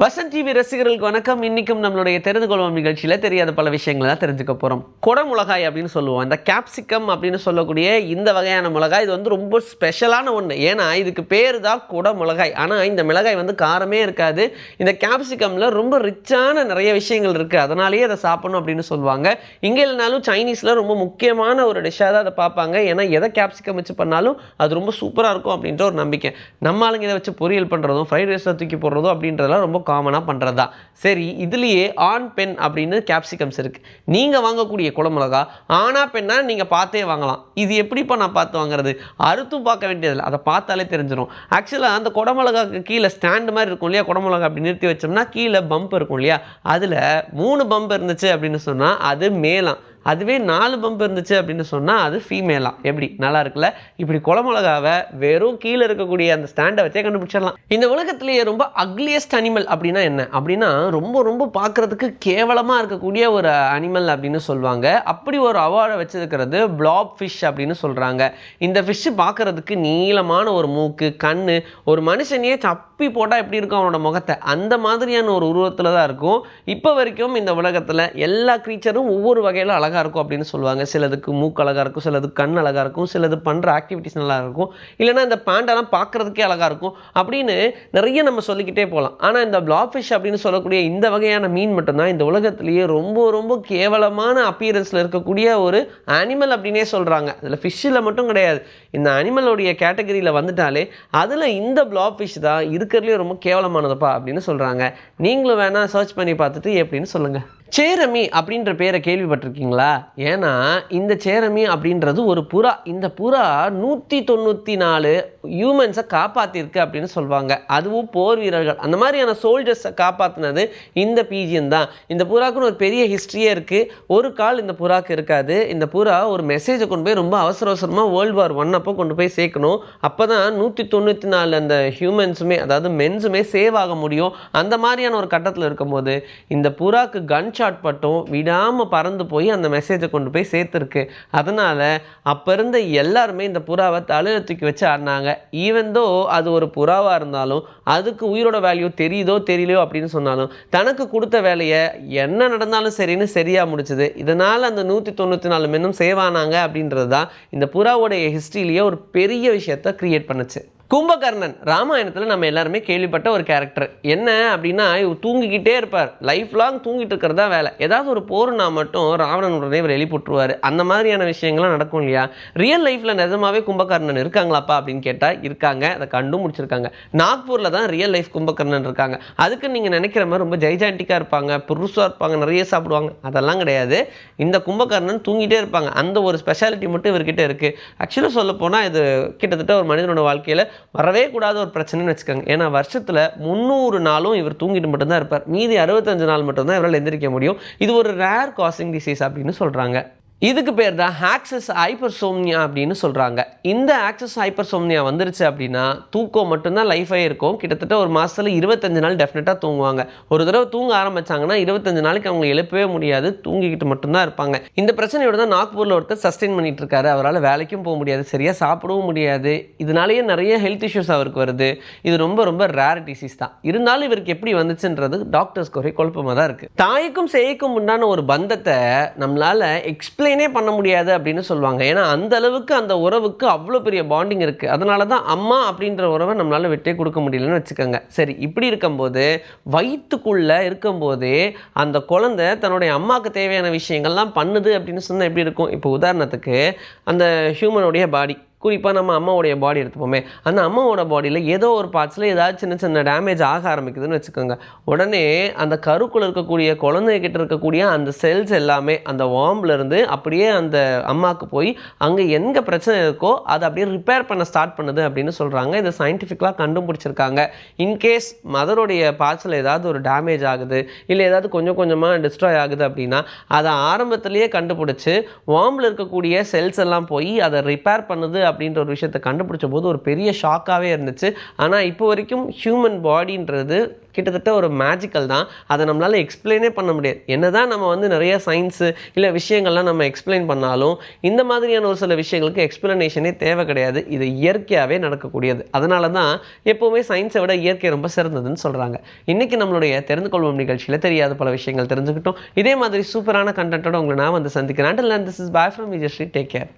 Vasanth TV ரசிகர்களுக்கு வணக்கம். இன்னைக்கும் நம்மளுடைய தெரிந்து கொள்வோம் நிகழ்ச்சியில் தெரியாத பல விஷயங்களை தான் தெரிஞ்சுக்க போகிறோம். குடமிளகாய் அப்படின்னு சொல்லுவோம். இந்த கேப்சிகம் அப்படின்னு சொல்லக்கூடிய இந்த வகையான மிளகாய் இது ரொம்ப ஸ்பெஷலான ஒன்று. ஏன்னா இதுக்கு பேர் தான் குடமிளகாய். ஆனால் இந்த மிளகாய் காரமே இருக்காது. இந்த கேப்சிகமில் ரொம்ப ரிச்சான நிறைய விஷயங்கள் இருக்குது. அதனாலேயே அதை சாப்பிடணும் அப்படின்னு சொல்லுவாங்க. இங்கே இல்லைனாலும் சைனீஸில் ரொம்ப முக்கியமான ஒரு டிஷ்ஷாக தான் அதை பார்ப்பாங்க. ஏன்னா எதை கேப்சிகம் வச்சு பண்ணாலும் அது ரொம்ப சூப்பராக இருக்கும் அப்படின்ற ஒரு நம்பிக்கை. நம்ம ஆளுங்க இதை வச்சு பொரியல் பண்ணுறதும் ஃப்ரைட் ரைஸில் தூக்கி போடுறதும் அப்படின்றதெல்லாம் ரொம்ப காமனாக பண்ணுறது தான். சரி, இதுலேயே ஆண் பெண் அப்படின்னு கேப்சிகம்ஸ் இருக்குது. நீங்கள் வாங்கக்கூடிய குடமிளகா ஆனா பெண்ணா நீங்கள் பார்த்தே வாங்கலாம். இது எப்படிப்பா நான் பார்த்து வாங்குறது? அறுத்தும் பார்க்க வேண்டியதில்லை, அதை பார்த்தாலே தெரிஞ்சிடும். ஆக்சுவலாக அந்த குடமிளகாக்கு கீழே ஸ்டாண்டு மாதிரி இருக்கும் இல்லையா, குடமிளகா அப்படி நிறுத்தி வச்சோம்னா கீழே பம்ப் இருக்கும் இல்லையா, அதில் 3 பம்ப் இருந்துச்சு அப்படின்னு சொன்னால் அது மேலாம், அதுவே 4 பம்ப் இருந்துச்சு அப்படின்னு சொன்னால் அது ஃபீமேலாம். எப்படி நல்லா இருக்குல்ல? இப்படி குடமிளகாவை வெறும் கீழே இருக்கக்கூடிய அந்த ஸ்டாண்டை வச்சே கண்டுபிடிச்சிடலாம். இந்த உலகத்திலேயே ரொம்ப அக்லியஸ்ட் அனிமல் அப்படின்னா என்ன அப்படின்னா, ரொம்ப ரொம்ப பார்க்குறதுக்கு கேவலமாக இருக்கக்கூடிய ஒரு அனிமல் அப்படின்னு சொல்லுவாங்க. அப்படி ஒரு அவார்டை வச்சிருக்கிறது பிளாப் ஃபிஷ் அப்படின்னு சொல்கிறாங்க. இந்த ஃபிஷ்ஷு பார்க்குறதுக்கு நீளமான ஒரு மூக்கு, கண், ஒரு மனுஷனையே தப்பி போட்டால் எப்படி இருக்கும் அவனோட முகத்தை, அந்த மாதிரியான ஒரு உருவத்தில் தான் இருக்கும். இப்போ வரைக்கும் இந்த உலகத்தில் எல்லா க்ரீச்சரும் ஒவ்வொரு வகையில் அழகாக இருக்கும் அப்படின்னு சொல்லுவாங்க. சிலதுக்கு மூக்கு அழகாக இருக்கும், சிலதுக்கு கண் அழகாக இருக்கும், சிலது பண்ணுற ஆக்டிவிட்டிஸ் நல்லா இருக்கும், இல்லைனா இந்த பேண்டெல்லாம் பார்க்குறதுக்கே அழகாக இருக்கும் அப்படின்னு நிறைய நம்ம சொல்லிக்கிட்டே போகலாம். ஆனால் இந்த பிளாப் ஃபிஷ் அப்படின்னு சொல்லக்கூடிய இந்த வகையான மீன் மட்டும்தான் இந்த உலகத்திலேயே ரொம்ப ரொம்ப கேவலமான அப்பியரன்ஸில் இருக்கக்கூடிய ஒரு அனிமல் அப்படின்னே சொல்கிறாங்க. அதில் ஃபிஷ்ஷில் மட்டும் கிடையாது, இந்த அனிமலோடைய கேட்டகரியில் வந்துட்டாலே அதில் இந்த பிளாப் ஃபிஷ் தான் இருக்கிறதுலே ரொம்ப கேவலமானதுப்பா அப்படின்னு சொல்கிறாங்க. நீங்களும் வேணால் சர்ச் பண்ணி பார்த்துட்டு எப்படின்னு சொல்லுங்கள். சேரமி அப்படின்ற பேரை கேள்விப்பட்டிருக்கீங்களா? ஏன்னா இந்த சேரமி அப்படின்றது ஒரு புறா. இந்த புறா 194 ஹியூமன்ஸை காப்பாற்றிருக்கு அப்படின்னு சொல்லுவாங்க. அதுவும் போர் வீரர்கள், அந்த மாதிரியான சோல்ஜர்ஸை காப்பாற்றினது இந்த பீஜியன் தான். இந்த புறாக்குன்னு ஒரு பெரிய ஹிஸ்ட்ரியே இருக்குது. ஒரு கால் இந்த புறாக்கு இருக்காது. இந்த புறா ஒரு மெசேஜை கொண்டு போய் ரொம்ப அவசரமாக World War I அப்போ கொண்டு போய் சேர்க்கணும். அப்போ தான் 194 அந்த ஹியூமன்ஸுமே, அதாவது மென்ஸுமே சேவ் ஆக முடியும். அந்த மாதிரியான ஒரு கட்டத்தில் இருக்கும்போது இந்த புறாக்கு கன் ஷாட் பட்டும் விடாமல் பறந்து போய் அந்த மெசேஜை கொண்டு போய் சேர்த்துருக்கு. அதனால் அப்போ இருந்த எல்லாருமே இந்த புறாவை தலையில் தூக்கி வச்சு ஆடினாங்க. ஈவன்தோ அது ஒரு புறாவாக இருந்தாலும் அதுக்கு உயிரோட வேல்யூ தெரியுதோ தெரியலையோ அப்படின்னு சொன்னாலும் தனக்கு கொடுத்த வேலையை என்ன நடந்தாலும் சரின்னு சரியாக முடிச்சுது. இதனால் அந்த 194 மென்னும் சேவ் ஆனாங்க அப்படின்றது தான் இந்த புறாவோடைய ஹிஸ்ட்ரியிலேயே ஒரு பெரிய விஷயத்தை கிரியேட் பண்ணுச்சு. கும்பகர்ணன் ராமாயணத்தில் நம்ம எல்லாருமே கேள்விப்பட்ட ஒரு கேரக்டர். என்ன அப்படின்னா, இவர் தூங்கிக்கிட்டே இருப்பார், லைஃப் லாங் தூங்கிட்டு இருக்கிறதா வேலை. ஏதாவது ஒரு போர்னா மட்டும் ராவணன் உடனே இவர் எழுப்பிட்டுருவார். அந்த மாதிரியான விஷயங்கள்லாம் நடக்கும் இல்லையா? ரியல் லைஃப்பில் நிஜமாவே கும்பகர்ணன் இருக்காங்களாப்பா அப்படின்னு கேட்டால் இருக்காங்க. அதை கண்டும் முடிச்சிருக்காங்க. நாக்பூரில் தான் ரியல் லைஃப் கும்பகர்ணன் இருக்காங்க. அதுக்கு நீங்கள் நினைக்கிற மாதிரி ரொம்ப ஜெய்ஜாண்டிக்காக இருப்பாங்க, புருஷாக இருப்பாங்க, நிறைய சாப்பிடுவாங்க, அதெல்லாம் கிடையாது. இந்த கும்பகர்ணன் தூங்கிட்டே இருப்பாங்க. அந்த ஒரு ஸ்பெஷாலிட்டி மட்டும் இவர்கிட்ட இருக்குது. ஆக்சுவலாக சொல்ல போனால் இது கிட்டத்தட்ட ஒரு மனிதனோட வாழ்க்கையில் வரவே கூடாத ஒரு பிரச்சனைன்னு வச்சுக்கோங்க. ஏன்னா வருஷத்தில் 300 நாளும் இவர் தூங்கிட்டு மட்டும்தான் இருப்பார். மீதி 65 நாள் மட்டும்தான் இவரால் எந்திரிக்க முடியும். இது ஒரு ரேர் காசிங் டிசீஸ் அப்படின்னு சொல்கிறாங்க. இதுக்கு பேர் தான் ஆக்சஸ் ஹைப்பர்சோம்னியா அப்படின்னு சொல்கிறாங்க. இந்த ஆக்சஸ் ஹைப்பர்சோம்னியா வந்துருச்சு அப்படின்னா தூக்கம் மட்டும்தான் லைஃபே இருக்கும். கிட்டத்தட்ட ஒரு மாதத்தில் 25 நாள் டெஃபினட்டாக தூங்குவாங்க. ஒரு தடவை தூங்க ஆரம்பித்தாங்கன்னா 25 நாளைக்கு அவங்க எழுப்பவே முடியாது, தூங்கிக்கிட்டு மட்டும்தான் இருப்பாங்க. இந்த பிரச்சனையோட தான் நாக்பூரில் ஒருத்தர் சஸ்டெயின் பண்ணிட்டு இருக்காரு. அவரால் வேலைக்கும் போக முடியாது, சரியாக சாப்பிடவும் முடியாது. இதனாலேயே நிறைய ஹெல்த் இஷ்யூஸ் அவருக்கு வருது. இது ரொம்ப ரொம்ப ரேர் டிசீஸ் தான். இருந்தாலும் இவருக்கு எப்படி வந்துச்சுன்றது டாக்டர்ஸ்க்கு ஒரே குழப்பமாக தான் இருக்குது. தாய்க்கும் சேய்க்கும் உண்டான ஒரு பந்தத்தை நம்மளால் எக்ஸ்பிளைனே பண்ண முடியாது அப்படின்னு சொல்லுவாங்க. ஏன்னா அந்த அளவுக்கு அந்த உறவுக்கு அவ்வளோ பெரிய பாண்டிங் இருக்குது. அதனால தான் அம்மா அப்படின்ற உறவை நம்மளால் விட்டே கொடுக்க முடியலன்னு வச்சுக்கோங்க. சரி, இப்படி இருக்கும்போது வயிற்றுக்குள்ளே இருக்கும்போதே அந்த குழந்தை தன்னுடைய அம்மாவுக்கு தேவையான விஷயங்கள்லாம் பண்ணுது அப்படின்னு சொன்னால் எப்படி இருக்கும்? இப்போ உதாரணத்துக்கு அந்த ஹியூமனுடைய பாடி, குறிப்பாக நம்ம அம்மாவோடைய பாடி எடுத்துப்போமே, அந்த அம்மாவோட பாடியில் ஏதோ ஒரு பார்ட்ஸில் ஏதாவது சின்ன சின்ன டேமேஜ் ஆக ஆரம்பிக்குதுன்னு வச்சுக்கோங்க. உடனே அந்த கருக்குள்ள இருக்கக்கூடிய குழந்தைகிட்ட இருக்கக்கூடிய அந்த செல்ஸ் எல்லாமே அந்த வார்ம்லேருந்து அப்படியே அந்த அம்மாவுக்கு போய் அங்கே எங்கே பிரச்சனை இருக்கோ அதை அப்படியே ரிப்பேர் பண்ண ஸ்டார்ட் பண்ணுது அப்படின்னு சொல்கிறாங்க. இதை சயின்டிஃபிக்கலாக கண்டுபிடிச்சிருக்காங்க. இன்கேஸ் மதருடைய பார்ட்ஸில் ஏதாவது ஒரு டேமேஜ் ஆகுது, இல்லை ஏதாவது கொஞ்சம் கொஞ்சமாக டிஸ்ட்ராய் ஆகுது அப்படின்னா அதை ஆரம்பத்திலேயே கண்டுபிடிச்சி வார்மில் இருக்கக்கூடிய செல்ஸ் எல்லாம் போய் அதை ரிப்பேர் பண்ணுது அப்படின்ற ஒரு விஷயத்தை கண்டுபிடிச்ச போது ஒரு பெரிய ஷாக்காகவே இருந்துச்சு. ஆனால் இப்போ வரைக்கும் ஹியூமன் பாடின்றது கிட்டத்தட்ட ஒரு மேஜிக்கல் தான். அதை நம்மளால் எக்ஸ்பிளைனே பண்ண முடியாது. என்னதான் நம்ம வந்து நிறைய சயின்ஸு இல்லை விஷயங்கள்லாம் நம்ம எக்ஸ்பிளைன் பண்ணாலும் இந்த மாதிரியான ஒரு சில விஷயங்களுக்கு எக்ஸ்பிளனேஷனே தேவை கிடையாது. இது இயற்கையாகவே நடக்கக்கூடியது. அதனால தான் எப்போவுமே சயின்ஸை விட இயற்கை ரொம்ப சிறந்ததுன்னு சொல்கிறாங்க. இன்றைக்கி நம்மளுடைய தெரிந்து கொள்வோம் நிகழ்ச்சியில் தெரியாத பல விஷயங்கள் தெரிஞ்சுக்கிட்டோம். இதே மாதிரி சூப்பரான கண்டென்ட்டோட உங்களை நான் வந்து சந்திக்கிறேன். Until then, this is bye from Vijay Sri. Take care.